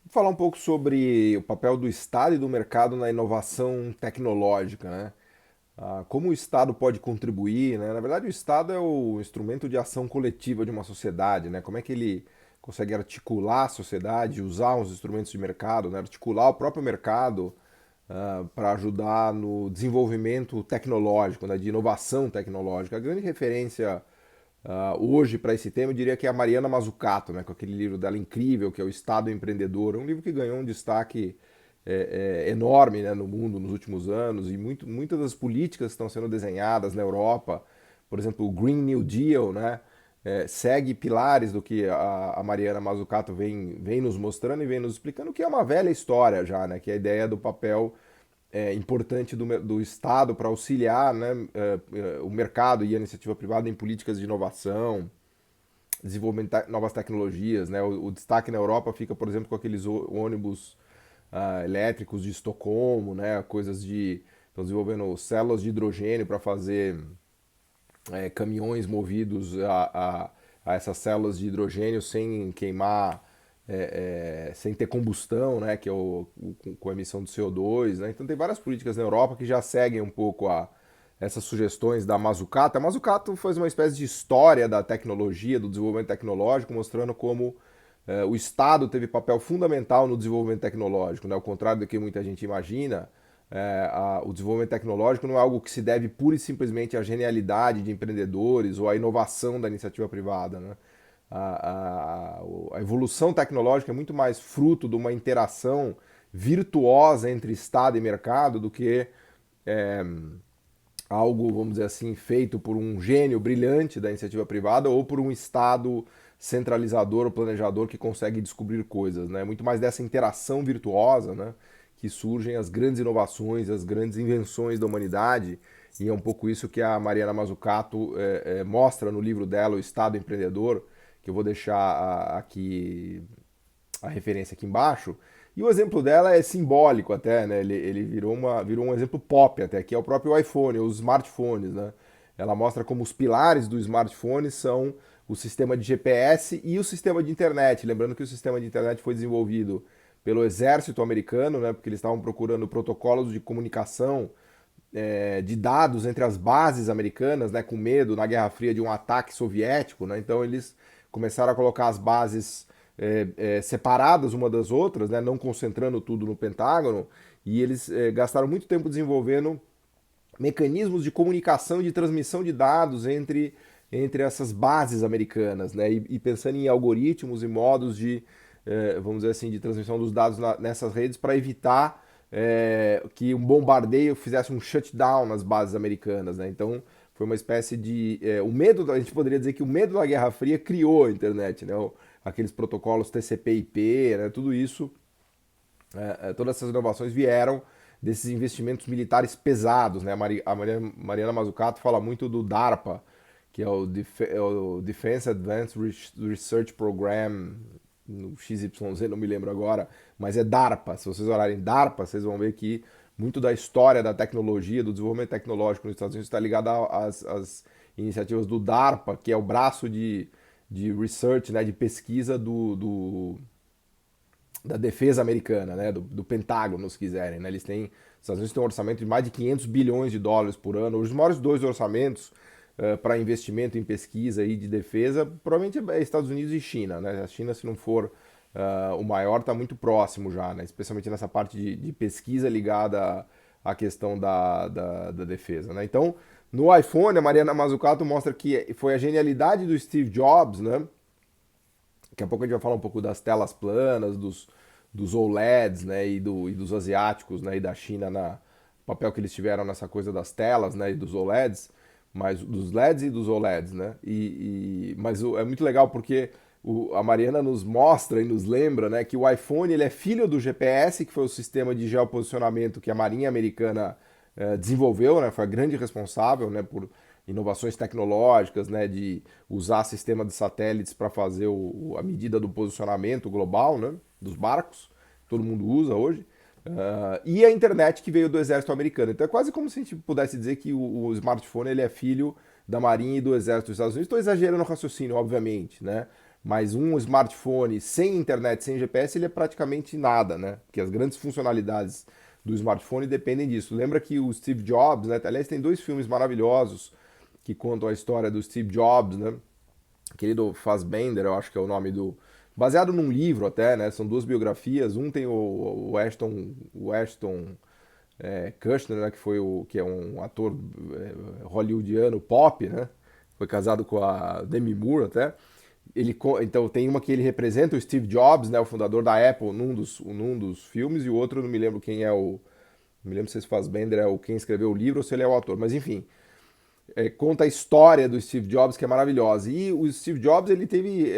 Vou falar um pouco sobre o papel do Estado e do mercado na inovação tecnológica, né? Como o Estado pode contribuir, né? Na verdade, o Estado é o instrumento de ação coletiva de uma sociedade, né? Como é que ele consegue articular a sociedade, usar os instrumentos de mercado, né? Articular o próprio mercado para ajudar no desenvolvimento tecnológico, né? De inovação tecnológica. A grande referência hoje para esse tema, eu diria que é a Mariana Mazzucato, né, com aquele livro dela incrível, que é O Estado Empreendedor. É um livro que ganhou um destaque enorme, né, no mundo nos últimos anos, e muitas das políticas que estão sendo desenhadas na Europa, por exemplo, o Green New Deal, né, segue pilares do que a Mariana Mazzucato vem nos mostrando e vem nos explicando, que é uma velha história já, né, que é a ideia do papel importante do Estado para auxiliar, né, o mercado e a iniciativa privada em políticas de inovação, desenvolvimento de novas tecnologias. Né? O destaque na Europa fica, por exemplo, com aqueles ônibus elétricos de Estocolmo, né? Coisas de. Estão desenvolvendo células de hidrogênio para fazer caminhões movidos a essas células de hidrogênio sem queimar, sem ter combustão, né, que é com a emissão de CO2. Né? Então tem várias políticas na Europa que já seguem um pouco essas sugestões da Mazzucato. A Mazzucato faz uma espécie de história da tecnologia, do desenvolvimento tecnológico, mostrando como o Estado teve papel fundamental no desenvolvimento tecnológico. Né? Ao contrário do que muita gente imagina, o desenvolvimento tecnológico não é algo que se deve pura e simplesmente à genialidade de empreendedores ou à inovação da iniciativa privada. Né? A evolução tecnológica é muito mais fruto de uma interação virtuosa entre Estado e mercado do que é, algo, vamos dizer assim, feito por um gênio brilhante da iniciativa privada ou por um Estado centralizador ou planejador que consegue descobrir coisas. Né? Muito mais dessa interação virtuosa, né, que surgem as grandes inovações, as grandes invenções da humanidade, e é um pouco isso que a Mariana Mazzucato mostra no livro dela, O Estado Empreendedor, que eu vou deixar aqui a referência aqui embaixo. E o exemplo dela é simbólico até, né? Ele virou um exemplo pop até, que é o próprio iPhone, os smartphones, né? Ela mostra como os pilares do smartphone são o sistema de GPS e o sistema de internet. Lembrando que o sistema de internet foi desenvolvido pelo exército americano, né? Porque eles estavam procurando protocolos de comunicação de dados entre as bases americanas, né? Com medo na Guerra Fria de um ataque soviético, né? Então eles começaram a colocar as bases separadas uma das outras, né, não concentrando tudo no Pentágono, e eles gastaram muito tempo desenvolvendo mecanismos de comunicação e de transmissão de dados entre essas bases americanas, né, e pensando em algoritmos e modos de, vamos dizer assim, de transmissão dos dados nessas redes para evitar que um bombardeio fizesse um shutdown nas bases americanas. Né? Então, foi uma espécie de. O medo, a gente poderia dizer que o medo da Guerra Fria criou a internet, né? Aqueles protocolos TCP/IP, né? Tudo isso, todas essas inovações vieram desses investimentos militares pesados. Né? A Mariana Mazzucato fala muito do DARPA, que é o Defense Advanced Research Program, no XYZ, não me lembro agora, mas é DARPA. Se vocês olharem DARPA, vocês vão ver que muito da história da tecnologia, do desenvolvimento tecnológico nos Estados Unidos está ligado às iniciativas do DARPA, que é o braço de research, né, de pesquisa da defesa americana, né, do Pentágono, se quiserem. Né? Os Estados Unidos têm um orçamento de mais de 500 bilhões de dólares por ano. Os maiores dois orçamentos para investimento em pesquisa e de defesa, provavelmente é Estados Unidos e China. Né? A China, se não for o maior, está muito próximo já, né? Especialmente nessa parte de pesquisa ligada à questão da defesa. Né? Então, no iPhone, a Mariana Mazzucato mostra que foi a genialidade do Steve Jobs, né? Daqui a pouco a gente vai falar um pouco das telas planas, dos OLEDs, né, e dos asiáticos, né, e da China na papel que eles tiveram nessa coisa das telas, né, e dos OLEDs, mas dos LEDs e dos OLEDs, né? Mas é muito legal porque a Mariana nos mostra e nos lembra, né, que o iPhone ele é filho do GPS, que foi o sistema de geoposicionamento que a Marinha Americana desenvolveu, né, foi a grande responsável, né, por inovações tecnológicas, né, de usar sistema de satélites para fazer a medida do posicionamento global, né, dos barcos, todo mundo usa hoje, e a internet que veio do exército americano. Então é quase como se a gente pudesse dizer que o smartphone ele é filho da Marinha e do Exército dos Estados Unidos. Estou exagerando o raciocínio, obviamente, né? Mas um smartphone sem internet, sem GPS, ele é praticamente nada, né? Porque as grandes funcionalidades do smartphone dependem disso. Lembra que o Steve Jobs, né? Aliás, tem dois filmes maravilhosos que contam a história do Steve Jobs, né? Aquele do Fassbender, eu acho que é o nome do... Baseado num livro até, né? São duas biografias. Um tem o Ashton Kutcher, né? Que é um ator hollywoodiano pop, né? Foi casado com a Demi Moore até. Então tem uma que ele representa o Steve Jobs, né, o fundador da Apple, num dos filmes, e o outro eu não me lembro quem é o. Não me lembro se esse Fassbender é quem escreveu o livro ou se ele é o autor, mas enfim. Conta a história do Steve Jobs, que é maravilhosa. E o Steve Jobs ele teve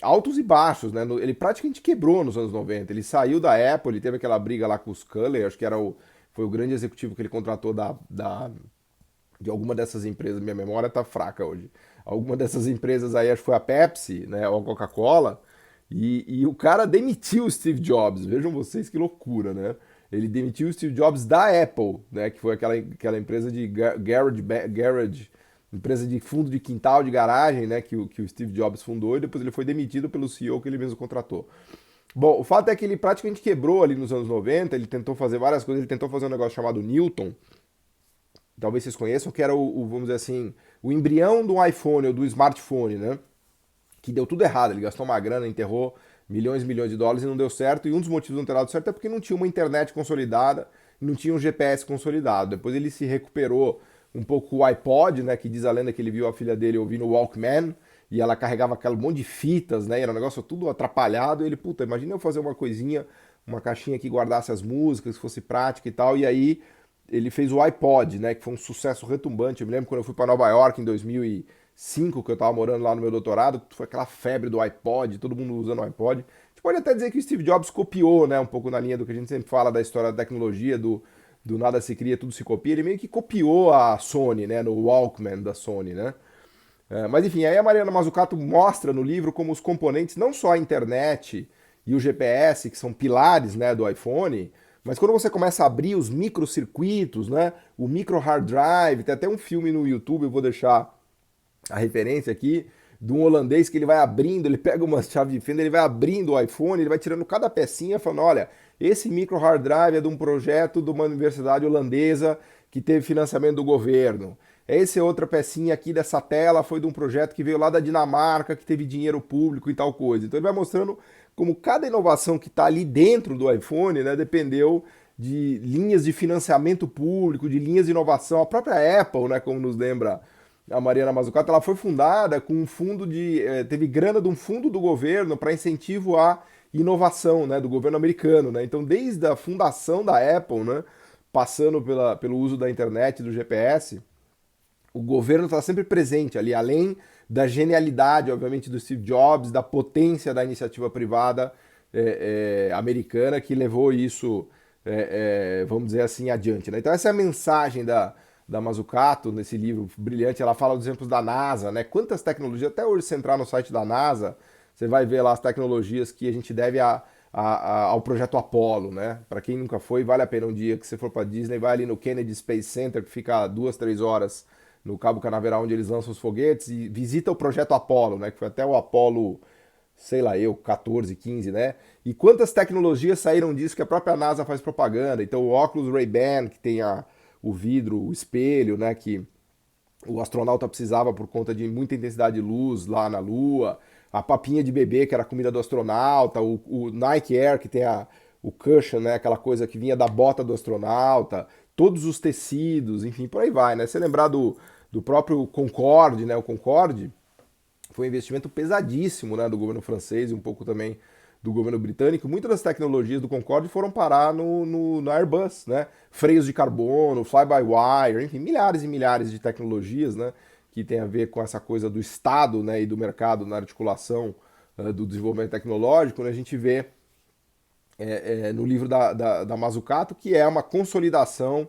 altos e baixos, né? Ele praticamente quebrou nos anos 90. Ele saiu da Apple, ele teve aquela briga lá com o Sculley, acho que foi o grande executivo que ele contratou de alguma dessas empresas. Minha memória tá fraca hoje. Alguma dessas empresas aí, acho que foi a Pepsi, né, ou a Coca-Cola, e o cara demitiu o Steve Jobs. Vejam vocês que loucura, né? Ele demitiu o Steve Jobs da Apple, né, que foi aquela empresa de garage, empresa de fundo de quintal, de garagem, né, que o Steve Jobs fundou, e depois ele foi demitido pelo CEO que ele mesmo contratou. Bom, o fato é que ele praticamente quebrou ali nos anos 90, ele tentou fazer várias coisas, ele tentou fazer um negócio chamado Newton, talvez vocês conheçam, que era vamos dizer assim, o embrião do iPhone ou do smartphone, né? Que deu tudo errado. Ele gastou uma grana, enterrou milhões e milhões de dólares e não deu certo. E um dos motivos de não ter dado certo é porque não tinha uma internet consolidada, não tinha um GPS consolidado. Depois ele se recuperou um pouco o iPod, né? Que diz a lenda que ele viu a filha dele ouvindo o Walkman e ela carregava aquele monte de fitas, né? E era um negócio tudo atrapalhado. E ele, puta, imagina eu fazer uma coisinha, uma caixinha que guardasse as músicas, que fosse prática e tal. E aí ele fez o iPod, né, que foi um sucesso retumbante. Eu me lembro quando eu fui para Nova York em 2005, que eu estava morando lá no meu doutorado, foi aquela febre do iPod, todo mundo usando o iPod. A gente pode até dizer que o Steve Jobs copiou, né, um pouco na linha do que a gente sempre fala da história da tecnologia, do nada se cria, tudo se copia. Ele meio que copiou a Sony, né, no Walkman da Sony, né. Mas enfim, aí a Mariana Mazzucato mostra no livro como os componentes, não só a internet e o GPS, que são pilares, né, do iPhone, mas quando você começa a abrir os microcircuitos, né, o micro hard drive, tem até um filme no YouTube, eu vou deixar a referência aqui, de um holandês que ele vai abrindo, ele pega uma chave de fenda, ele vai abrindo o iPhone, ele vai tirando cada pecinha, falando, olha, esse micro hard drive é de um projeto de uma universidade holandesa que teve financiamento do governo. Essa outra pecinha aqui dessa tela foi de um projeto que veio lá da Dinamarca, que teve dinheiro público e tal coisa. Então ele vai mostrando como cada inovação que está ali dentro do iPhone, né, dependeu de linhas de financiamento público, de linhas de inovação. A própria Apple, né, como nos lembra a Mariana Mazzucato, ela foi fundada com um fundo teve grana de um fundo do governo para incentivo à inovação, né, do governo americano, né? Então, desde a fundação da Apple, né, passando pelo uso da internet e do GPS, o governo está sempre presente ali, além da genialidade, obviamente, do Steve Jobs, da potência da iniciativa privada americana que levou isso, vamos dizer assim, adiante. Né? Então essa é a mensagem da Mazzucato nesse livro brilhante. Ela fala dos exemplos da NASA, né? Quantas tecnologias, até hoje você entrar no site da NASA, você vai ver lá as tecnologias que a gente deve ao projeto Apollo, né? Para quem nunca foi, vale a pena um dia que você for para Disney, vai ali no Kennedy Space Center, que fica 2, 3 horas no Cabo Canaveral, onde eles lançam os foguetes, e visita o projeto Apollo, né? Que foi até o Apollo, sei lá, 14, 15, né? E quantas tecnologias saíram disso que a própria NASA faz propaganda. Então o óculos Ray-Ban, que tem o vidro, o espelho, né? Que o astronauta precisava por conta de muita intensidade de luz lá na Lua, a papinha de bebê, que era a comida do astronauta, o Nike Air, que tem o cushion, né, aquela coisa que vinha da bota do astronauta, todos os tecidos, enfim, por aí vai, né? Se lembrar do próprio Concorde, né? O Concorde foi um investimento pesadíssimo, né, do governo francês e um pouco também do governo britânico. Muitas das tecnologias do Concorde foram parar no Airbus, né? Freios de carbono, fly-by-wire, enfim, milhares e milhares de tecnologias, né? Que tem a ver com essa coisa do Estado, né, e do mercado na articulação do desenvolvimento tecnológico, né? A gente vê no livro da Mazzucato, que é uma consolidação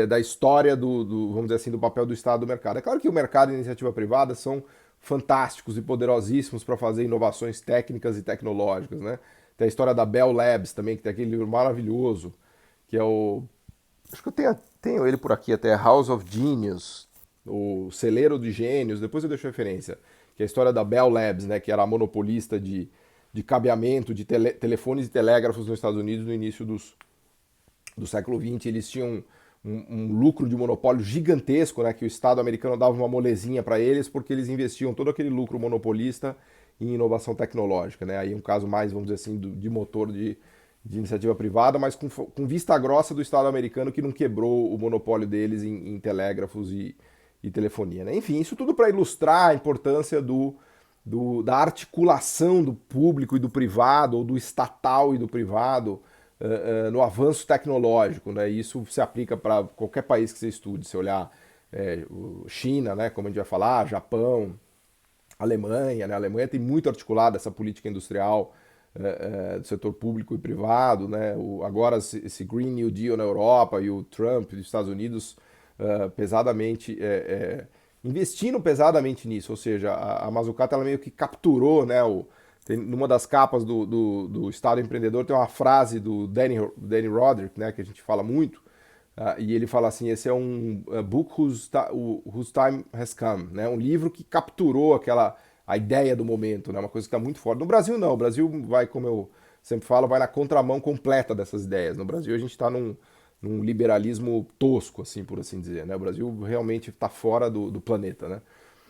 da história vamos dizer assim, do papel do Estado no mercado. É claro que o mercado e a iniciativa privada são fantásticos e poderosíssimos para fazer inovações técnicas e tecnológicas, né? Tem a história da Bell Labs também, que tem aquele livro maravilhoso, que é acho que eu tenho ele por aqui até, House of Genius, o Celeiro de Gênios, depois eu deixo referência, que é a história da Bell Labs, né, que era a monopolista de cabeamento de telefones e telégrafos nos Estados Unidos no início do século XX. Eles tinham um lucro de monopólio gigantesco, né, que o Estado americano dava uma molezinha para eles, porque eles investiam todo aquele lucro monopolista em inovação tecnológica. Né? Aí um caso mais, vamos dizer assim, de motor de iniciativa privada, mas com vista grossa do Estado americano, que não quebrou o monopólio deles em telégrafos e telefonia. Né? Enfim, isso tudo para ilustrar a importância da articulação do público e do privado, ou do estatal e do privado, no avanço tecnológico. Né? Isso se aplica para qualquer país que você estude. Se olhar China, né, como a gente vai falar, Japão, Alemanha, né? A Alemanha tem muito articulada essa política industrial do setor público e privado, né? Agora esse Green New Deal na Europa e o Trump dos Estados Unidos pesadamente investindo pesadamente nisso, ou seja, a Mazzucato ela meio que capturou, né? Numa das capas do Estado Empreendedor tem uma frase do Danny Roderick, né? Que a gente fala muito. E ele fala assim, esse é um book whose time has come, né? Um livro que capturou a ideia do momento, né? Uma coisa que está muito forte. No Brasil não, o Brasil vai, como eu sempre falo, vai na contramão completa dessas ideias. No Brasil a gente está num liberalismo tosco, assim, por assim dizer, né? O Brasil realmente está fora do planeta, né?